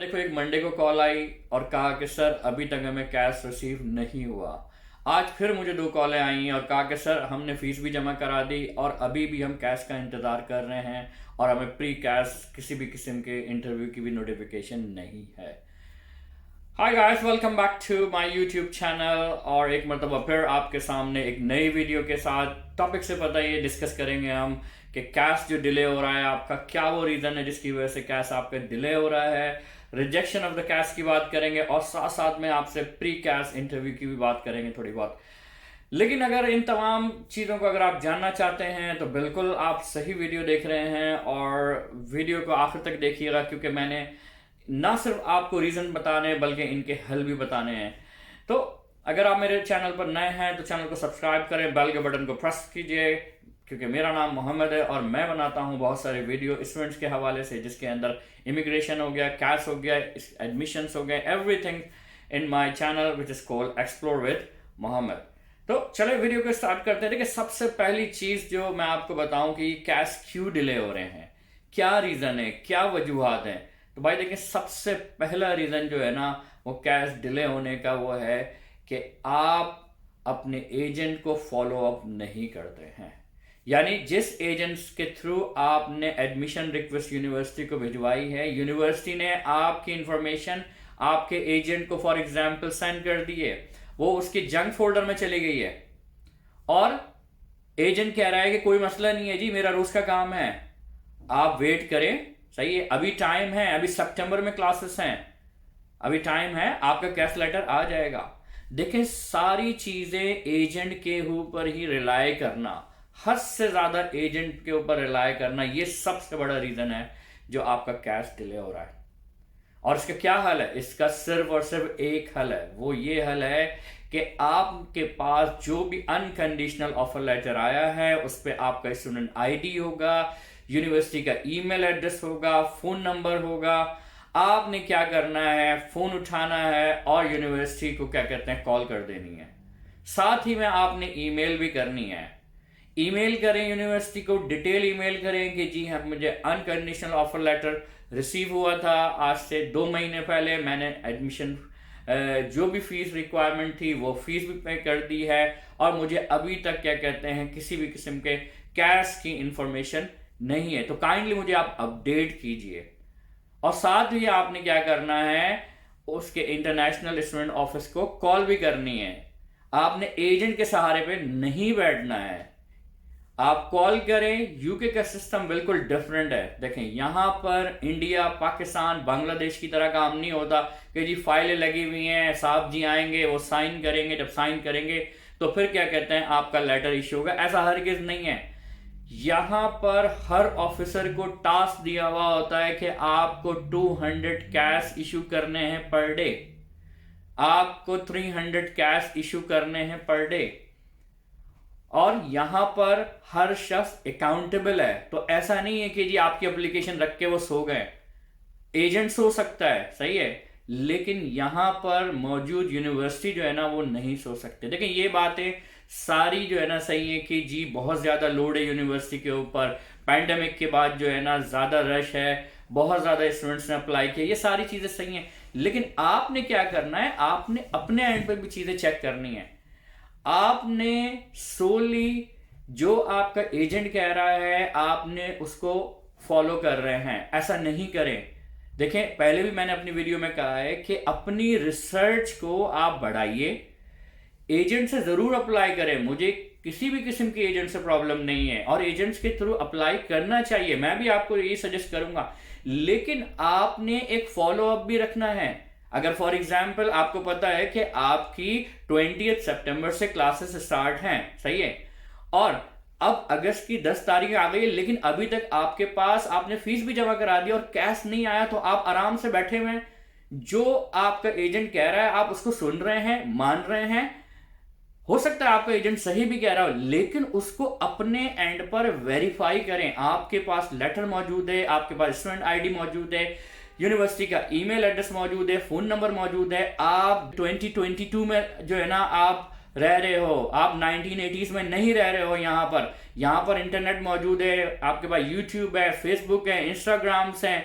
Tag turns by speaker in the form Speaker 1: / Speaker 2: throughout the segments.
Speaker 1: देखो एक मंडे को कॉल आई और कहा कि सर अभी तक हमें कैश रिसीव नहीं हुआ। आज फिर मुझे दो कॉलें आई और कहा कि सर हमने फीस भी जमा करा दी और अभी भी हम कैश का इंतज़ार कर रहे हैं और हमें प्री कैश किसी भी किस्म के इंटरव्यू की भी नोटिफिकेशन नहीं है। Hi guys, welcome back to my YouTube channel और एक मरतबा फिर आपके सामने एक नई वीडियो के साथ टॉपिक से पता ये डिस्कस करेंगे हम कि कैश जो डिले हो रहा है आपका क्या वो रीज़न है जिसकी वजह से कैश आपका डिले हो रहा है। रिजेक्शन ऑफ द कैश की बात करेंगे और साथ साथ में आपसे प्री कैश इंटरव्यू की भी बात करेंगे थोड़ी बहुत। लेकिन अगर इन तमाम चीज़ों को अगर आप जानना चाहते हैं तो बिल्कुल आप सही वीडियो देख रहे हैं और वीडियो को आखिर तक देखिएगा, क्योंकि मैंने ना सिर्फ आपको रीज़न बताने बल्कि इनके हल भी बताने हैं। तो अगर आप मेरे चैनल पर नए हैं तो चैनल को सब्सक्राइब करें, बेल के बटन को प्रेस कीजिए, क्योंकि मेरा नाम मोहम्मद है और मैं बनाता हूं बहुत सारे वीडियो स्टूडेंट्स के हवाले से, जिसके अंदर इमिग्रेशन हो गया, कैश हो गया, एडमिशन्स हो गए, everything in my channel which is called explore with Mohammed. तो चले वीडियो को स्टार्ट करते हैं। देखिए, सबसे पहली चीज़ जो मैं आपको बताऊं कि कैश क्यों डिले हो रहे हैं, क्या रीज़न है, क्या वजूहत हैं। तो भाई देखिए, सबसे पहला रीज़न जो है ना वो कैश डिले होने का वो है कि आप अपने एजेंट को फॉलो अप नहीं करते हैं। यानी जिस एजेंट्स के थ्रू आपने एडमिशन रिक्वेस्ट यूनिवर्सिटी को भिजवाई है, यूनिवर्सिटी ने आपकी इंफॉर्मेशन आपके एजेंट को फॉर एग्जांपल सेंड कर दी है, वो उसके जंक फोल्डर में चली गई है और एजेंट कह रहा है कि कोई मसला नहीं है जी, मेरा रोज का काम है, आप वेट करें, सही है, अभी टाइम है, अभी सितंबर में क्लासेस हैं, अभी टाइम है, आपका कैश लेटर आ जाएगा। देखें, सारी चीजें एजेंट के ऊपर ही रिलाय करना, हद से ज्यादा एजेंट के ऊपर रिलाय करना, ये सबसे बड़ा रीजन है जो आपका कैश डिले हो रहा है। और इसका क्या हल है? इसका सिर्फ और सिर्फ एक हल है, वो ये हल है कि आपके पास जो भी अनकंडीशनल ऑफर लेटर आया है उस पर आपका स्टूडेंट आईडी होगा, यूनिवर्सिटी का ईमेल एड्रेस होगा, फोन नंबर होगा। आपने क्या करना है, फोन उठाना है और यूनिवर्सिटी को क्या कहते हैं, कॉल कर देनी है। साथ ही में आपने ईमेल भी करनी है। ईमेल करें यूनिवर्सिटी को, डिटेल ईमेल करें कि जी हाँ, मुझे अनकंडीशनल ऑफर लेटर रिसीव हुआ था, आज से 2 महीने पहले मैंने एडमिशन जो भी फीस रिक्वायरमेंट थी वो फीस भी पे कर दी है और मुझे अभी तक क्या कहते हैं किसी भी किस्म के कैश की इंफॉर्मेशन नहीं है, तो काइंडली मुझे आप अपडेट कीजिए। और साथ ही आपने क्या करना है, उसके इंटरनेशनल स्टूडेंट ऑफिस को कॉल भी करनी है। आपने एजेंट के सहारे पे नहीं बैठना है, आप कॉल करें। यूके का सिस्टम बिल्कुल डिफरेंट है। देखें, यहां पर इंडिया, पाकिस्तान, बांग्लादेश की तरह काम नहीं होता कि जी फाइलें लगी हुई हैं, साहब जी आएंगे, वो साइन करेंगे, जब साइन करेंगे तो फिर क्या कहते हैं आपका लेटर इश्यू होगा। ऐसा हरगिज नहीं है। यहां पर हर ऑफिसर को टास्क दिया हुआ होता है कि आपको 200 कैश इशू करने हैं पर डे, आपको 300 कैश इशू करने हैं पर डे। और यहां पर हर शख्स अकाउंटेबल है, तो ऐसा नहीं है कि जी आपकी एप्लीकेशन रख के वो सो गए। एजेंट सो सकता है, सही है, लेकिन यहां पर मौजूद यूनिवर्सिटी जो है ना वो नहीं सो सकते। देखिए, ये बातें सारी जो है ना सही है कि जी बहुत ज्यादा लोड है यूनिवर्सिटी के ऊपर, पैंडेमिक के बाद जो है ना ज्यादा रश है, बहुत ज्यादा स्टूडेंट्स ने अप्लाई किया, ये सारी चीजें सही हैं। लेकिन आपने क्या करना है, आपने अपने एंड पे भी चीजें चेक करनी है। आपने सोली जो आपका एजेंट कह रहा है आपने उसको फॉलो कर रहे हैं, ऐसा नहीं करें। देखें, पहले भी मैंने अपनी वीडियो में कहा है कि अपनी रिसर्च को आप बढ़ाइए, एजेंट से जरूर अप्लाई करें। मुझे किसी भी किस्म की एजेंट से प्रॉब्लम नहीं है और एजेंट्स के थ्रू अप्लाई करना चाहिए, मैं भी आपको ये सजेस्ट करूंगा। लेकिन आपने एक फॉलो अप भी रखना है। अगर फॉर एग्जाम्पल आपको पता है कि आपकी 20 सितंबर से क्लासेस स्टार्ट हैं, सही है, और अब अगस्त की 10 तारीख आ गई है, लेकिन अभी तक आपके पास आपने फीस भी जमा करा दी और कैश नहीं आया, तो आप आराम से बैठे हुए हैं। जो आपका एजेंट कह रहा है आप उसको सुन रहे हैं, मान रहे हैं। हो सकता है आपका एजेंट सही भी कह रहा हो, लेकिन उसको अपने एंड पर वेरीफाई करें। आपके पास लेटर मौजूद है, आपके पास स्टूडेंट आईडी मौजूद है, यूनिवर्सिटी का ईमेल एड्रेस मौजूद है, फोन नंबर मौजूद है, आप 2022 में जो है ना आप रह रहे हो, आप 1980s में नहीं रह रहे हो। यहाँ पर इंटरनेट मौजूद है, आपके पास यूट्यूब है, फेसबुक है, इंस्टाग्राम्स हैं,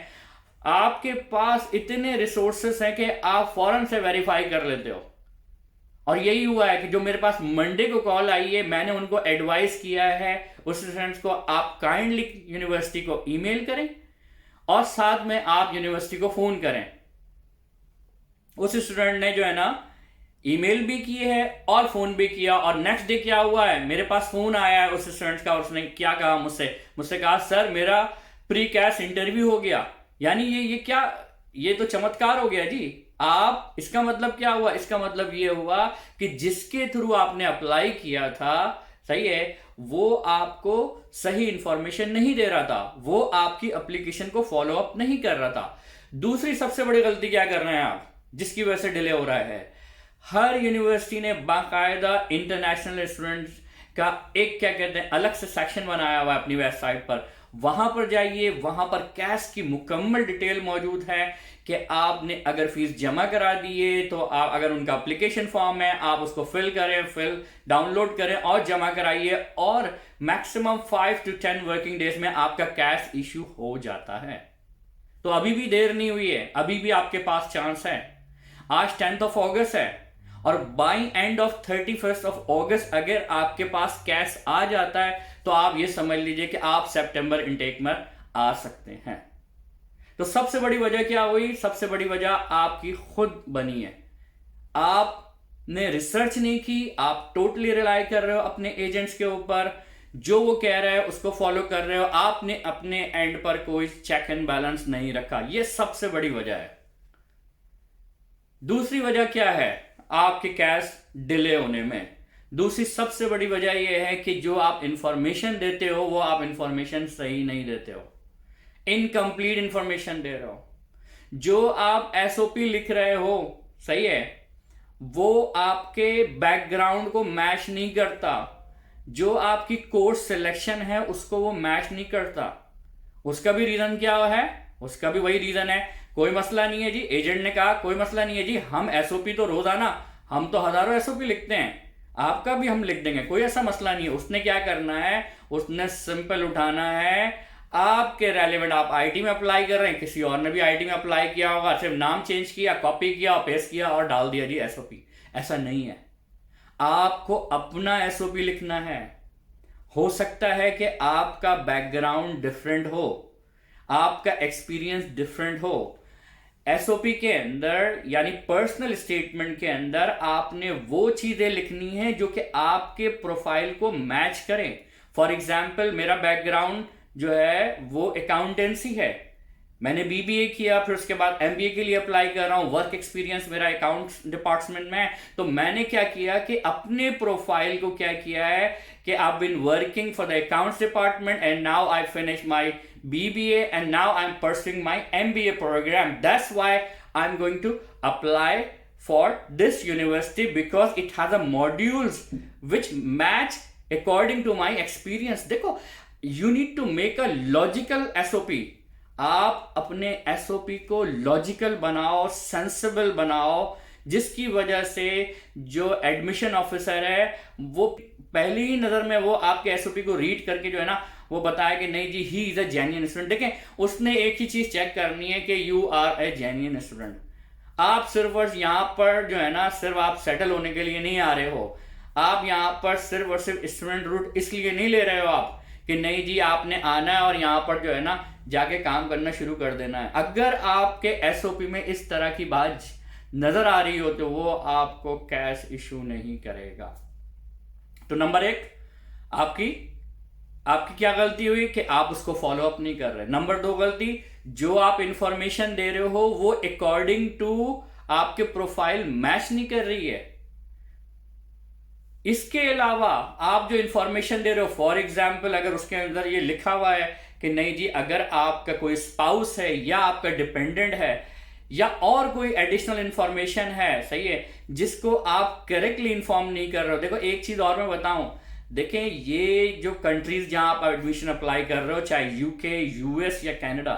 Speaker 1: आपके पास इतने रिसोर्सेस हैं कि आप फौरन से वेरीफाई कर लेते हो। और यही हुआ है कि जो मेरे पास मंडे को कॉल आई है, मैंने उनको एडवाइस किया है उस स्टूडेंट्स को, आप काइंडली यूनिवर्सिटी को ईमेल करें और साथ में आप यूनिवर्सिटी को फोन करें। उस स्टूडेंट ने जो है ना ईमेल भी की है और फोन भी किया, और नेक्स्ट डे क्या हुआ है, मेरे पास फोन आया है उस स्टूडेंट का, उसने क्या कहा मुझसे कहा सर मेरा प्री कैश इंटरव्यू हो गया। यानी ये क्या, ये तो चमत्कार हो गया जी। आप, इसका मतलब क्या हुआ, इसका मतलब ये हुआ कि जिसके थ्रू आपने अप्लाई किया था, सही है, वो आपको सही इंफॉर्मेशन नहीं दे रहा था, वो आपकी एप्लीकेशन को फॉलो अप नहीं कर रहा था। दूसरी सबसे बड़ी गलती क्या कर रहे हैं आप, जिसकी वजह से डिले हो रहा है, हर यूनिवर्सिटी ने बाकायदा इंटरनेशनल स्टूडेंट्स का एक क्या कहते हैं अलग से सेक्शन बनाया हुआ है अपनी वेबसाइट पर। वहां पर जाइए, वहां पर कैश की मुकम्मल डिटेल मौजूद है कि आपने अगर फीस जमा करा दी है तो आप, अगर उनका एप्लीकेशन फॉर्म है, आप उसको फिल डाउनलोड करें और जमा कराइए, और मैक्सिमम 5 to 10 वर्किंग डेज में आपका कैश इश्यू हो जाता है। तो अभी भी देर नहीं हुई है, अभी भी आपके पास चांस है। आज 10th of August है, और by end of 31st of August अगर आपके पास कैश आ जाता है तो आप ये समझ लीजिए कि आप सितंबर इनटेक में आ सकते हैं। तो सबसे बड़ी वजह क्या हुई, सबसे बड़ी वजह आपकी खुद बनी है। आपने रिसर्च नहीं की, आप टोटली रिलाई कर रहे हो अपने एजेंट्स के ऊपर, जो वो कह रहा है उसको फॉलो कर रहे हो, आपने अपने एंड पर कोई चेक एंड बैलेंस नहीं रखा। ये सबसे बड़ी वजह है। दूसरी वजह क्या है आपके कैश डिले होने में, दूसरी सबसे बड़ी वजह यह है कि जो आप इंफॉर्मेशन देते हो वो आप इंफॉर्मेशन सही नहीं देते हो, इनकम्प्लीट इंफॉर्मेशन दे रहे हो। जो आप एसओपी लिख रहे हो, सही है, वो आपके बैकग्राउंड को मैच नहीं करता, जो आपकी कोर्स सिलेक्शन है उसको वो मैच नहीं करता। उसका भी रीजन क्या है, उसका भी वही रीजन है, कोई मसला नहीं है जी, एजेंट ने कहा कोई मसला नहीं है जी, हम एसओपी तो रोजाना, हम तो हजारों एसओपी लिखते हैं, आपका भी हम लिख देंगे, कोई ऐसा मसला नहीं है। उसने क्या करना है, उसने सिंपल उठाना है आपके रेलेवेंट, आप आईटी में अप्लाई कर रहे हैं, किसी और ने भी आईटी में अप्लाई किया होगा, सिर्फ नाम चेंज किया, कॉपी किया और पेस्ट किया और डाल दिया जी एसओपी। ऐसा नहीं है, आपको अपना एसओपी लिखना है। हो सकता है कि आपका बैकग्राउंड डिफरेंट हो, आपका एक्सपीरियंस डिफरेंट हो। एसओपी के अंदर यानी पर्सनल स्टेटमेंट के अंदर आपने वो चीजें लिखनी है जो कि आपके प्रोफाइल को मैच करें। फॉर एग्जाम्पल मेरा बैकग्राउंड जो है वो अकाउंटेंसी है, मैंने बीबीए किया, फिर उसके बाद एमबीए के लिए अप्लाई कर रहा हूं, वर्क एक्सपीरियंस मेरा अकाउंट्स डिपार्टमेंट में है। तो मैंने क्या किया कि अपने प्रोफाइल को क्या किया है कि I been working for the accounts department and now I finish my BBA and now I'm pursuing my MBA program. That's why I'm going to apply for this university because it has a modules which match according to my experience. देखो, you need to make a logical SOP. आप अपने SOP को logical बनाओ, sensible बनाओ, जिसकी वजह से जो एडमिशन ऑफिसर है वो पहली ही नजर में वो आपके SOP को रीड करके जो है ना वो बताया कि नहीं जी he is a genuine student. देखें, उसने एक ही चीज चेक करनी है कि you are a genuine student. आप सिर्फ और यहां पर जो है ना सिर्फ आप सेटल होने के लिए नहीं आ रहे हो, आप यहां पर सिर्फ और सिर्फ स्टूडेंट रूट इसलिए नहीं ले रहे हो आप कि नहीं जी आपने आना है और यहां पर जो है ना जाके काम करना शुरू कर देना है। अगर आपके एसओपी में इस तरह की बात नजर आ रही हो तो वो आपको कैश इशू नहीं करेगा। तो नंबर एक, आपकी क्या गलती हुई कि आप उसको फॉलो अप नहीं कर रहे। नंबर दो गलती, जो आप इंफॉर्मेशन दे रहे हो वो अकॉर्डिंग टू आपके प्रोफाइल मैच नहीं कर रही है। इसके अलावा आप जो इंफॉर्मेशन दे रहे हो, फॉर एग्जाम्पल अगर उसके अंदर ये लिखा हुआ है कि नहीं जी अगर आपका कोई स्पाउस है या आपका डिपेंडेंट है या और कोई एडिशनल इंफॉर्मेशन है, सही है, जिसको आप करेक्टली इंफॉर्म नहीं कर रहे हो। देखो एक चीज और मैं बताऊं, देखें ये जो कंट्रीज जहां आप एडमिशन अप्लाई कर रहे हो, चाहे यूके, यूएस या कनाडा,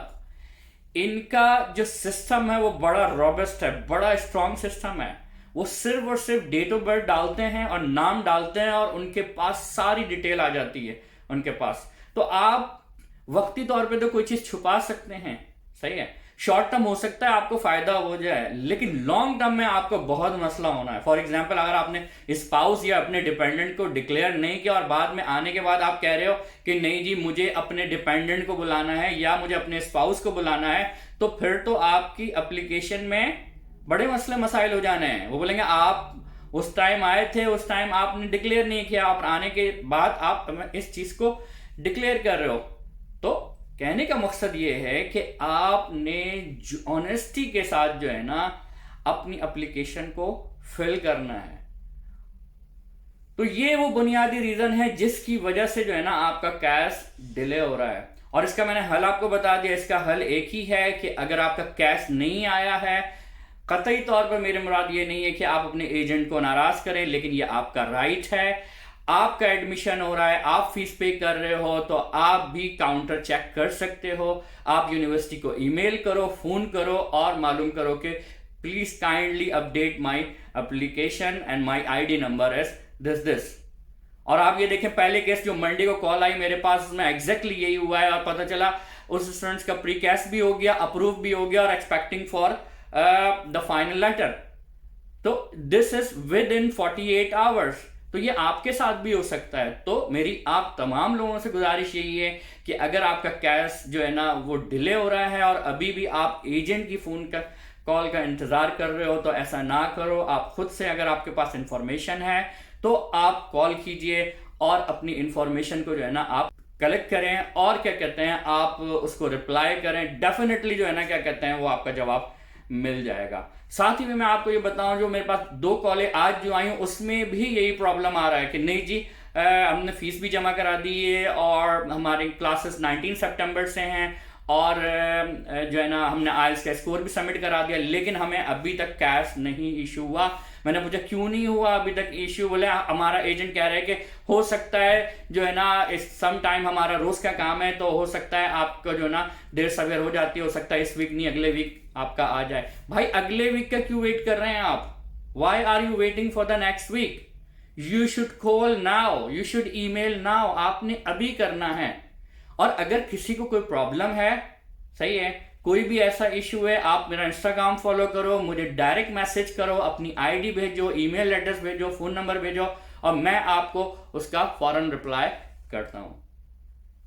Speaker 1: इनका जो सिस्टम है वो बड़ा रॉबस्ट है, बड़ा स्ट्रांग सिस्टम है। वो सिर्फ और सिर्फ डेट ऑफ बर्थ डालते हैं और नाम डालते हैं और उनके पास सारी डिटेल आ जाती है उनके पास। तो आप वक्ती तौर पे तो कोई चीज छुपा सकते हैं, सही है, शॉर्ट टर्म हो सकता है आपको फायदा हो जाए, लेकिन लॉन्ग टर्म में आपको बहुत मसला होना है। फॉर एग्जांपल, अगर आपने स्पाउस या अपने डिपेंडेंट को डिक्लेयर नहीं किया और बाद में आने के बाद आप कह रहे हो कि नहीं जी मुझे अपने डिपेंडेंट को बुलाना है या मुझे अपने स्पाउस को बुलाना है, तो फिर तो आपकी एप्लीकेशन में बड़े मसले मसाइल हो जाने हैं। वो बोलेंगे आप उस टाइम आए थे, उस टाइम आपने डिक्लेयर नहीं किया, आप आने के बाद आप इस चीज को डिक्लेयर कर रहे हो। तो कहने का मकसद ये है कि आपने ऑनेस्टी के साथ जो है ना अपनी एप्लीकेशन को फिल करना है। तो ये वो बुनियादी रीजन है जिसकी वजह से जो है ना आपका कैश डिले हो रहा है। और इसका मैंने हल आपको बता दिया। इसका हल एक ही है कि अगर आपका कैश नहीं आया है, कतई तौर पर मेरे मुराद ये नहीं है कि आप अपने एजेंट को नाराज करें, लेकिन ये आपका राइट है। आपका एडमिशन हो रहा है, आप फीस पे कर रहे हो, तो आप भी काउंटर चेक कर सकते हो। आप यूनिवर्सिटी को ईमेल करो, फोन करो और मालूम करो कि please kindly update my application and my ID number is this. और आप ये देखें, पहले केस जो मंडे को कॉल आई मेरे पास, उसमें एग्जैक्टली यही हुआ है और पता चला उस स्टूडेंट्स का प्री कैश भी हो गया, अप्रूव भी हो गया और expecting for the final letter. तो this is within 48 hours. तो ये आपके साथ भी हो सकता है। तो मेरी आप तमाम लोगों से गुजारिश यही है कि अगर आपका कैश जो है ना वो डिले हो रहा है और अभी भी आप एजेंट की फोन का कॉल का इंतजार कर रहे हो, तो ऐसा ना करो। आप खुद से, अगर आपके पास इंफॉर्मेशन है तो आप कॉल कीजिए और अपनी इंफॉर्मेशन को जो है ना आप कलेक्ट करें और क्या कहते हैं आप उसको रिप्लाई करें। डेफिनेटली जो है ना क्या कहते हैं वो आपका जवाब मिल जाएगा। साथ ही में मैं आपको ये बताऊं, जो मेरे पास 2 कॉलें आज जो आई उसमें भी यही प्रॉब्लम आ रहा है कि नहीं जी हमने फीस भी जमा करा दी है और हमारी क्लासेस 19 सितंबर से हैं और जो है ना हमने आइल्स का स्कोर भी सबमिट करा दिया, लेकिन हमें अभी तक कैश नहीं इशू हुआ। मैंने पूछा क्यों नहीं हुआ अभी तक इशू? बोले हमारा एजेंट कह रहे हैं कि हो सकता है जो है ना इस सम टाइम हमारा रोज का काम है, तो हो सकता है आपको जो है ना देर सवेर हो जाती है, हो सकता है इस वीक नहीं अगले वीक आपका आ जाए। भाई अगले वीक का क्यों वेट कर रहे हैं आप? Why are you waiting for the next week? You should call now, you should email now. आपने अभी करना है। और अगर किसी को कोई प्रॉब्लम है, सही है, कोई भी ऐसा इशू है, आप मेरा इंस्टाग्राम फॉलो करो, मुझे डायरेक्ट मैसेज करो, अपनी आईडी भेजो, ईमेल एड्रेस भेजो, फोन नंबर भेजो और मैं आपको उसका फौरन रिप्लाई करता हूं।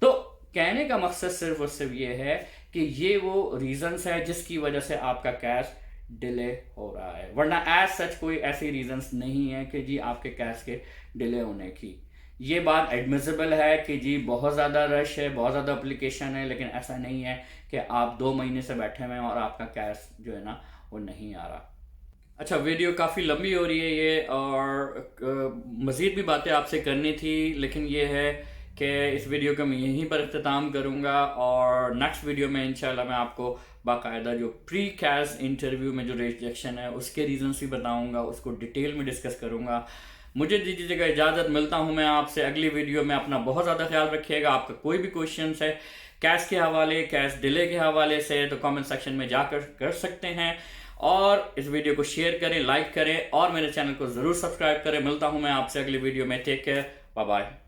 Speaker 1: तो कहने का मकसद सिर्फ और सिर्फ ये है कि ये वो रीजंस है जिसकी वजह से आपका कैश डिले हो रहा है, वरना एज सच कोई ऐसी रीजंस नहीं है कि जी आपके कैश के डिले होने की। ये बात एडमिसिबल है कि जी बहुत ज़्यादा रश है, बहुत ज़्यादा एप्लीकेशन है, लेकिन ऐसा नहीं है कि आप 2 महीने से बैठे हुए हैं और आपका कैश जो है ना वो नहीं आ रहा। अच्छा, वीडियो काफ़ी लंबी हो रही है ये और मज़ीद भी बातें आपसे करनी थी, लेकिन ये है कि इस वीडियो का मैं यहीं पर इख्तिताम करूँगा और नेक्स्ट वीडियो में इंशाल्लाह मैं आपको बाकायदा जो प्री कैश इंटरव्यू में जो रिजेक्शन है उसके रीजंस भी बताऊँगा, उसको डिटेल में डिस्कस करूँगा। मुझे दीजिएगा इजाज़त, मिलता हूँ मैं आपसे अगली वीडियो में। अपना बहुत ज़्यादा ख्याल रखिएगा। आपका कोई भी क्वेश्चन है कैश के हवाले, कैश डिले के हवाले से, तो कमेंट सेक्शन में जाकर कर सकते हैं और इस वीडियो को शेयर करें, लाइक करें और मेरे चैनल को ज़रूर सब्सक्राइब करें। मिलता हूँ मैं आपसे अगली वीडियो में। Take care, bye bye.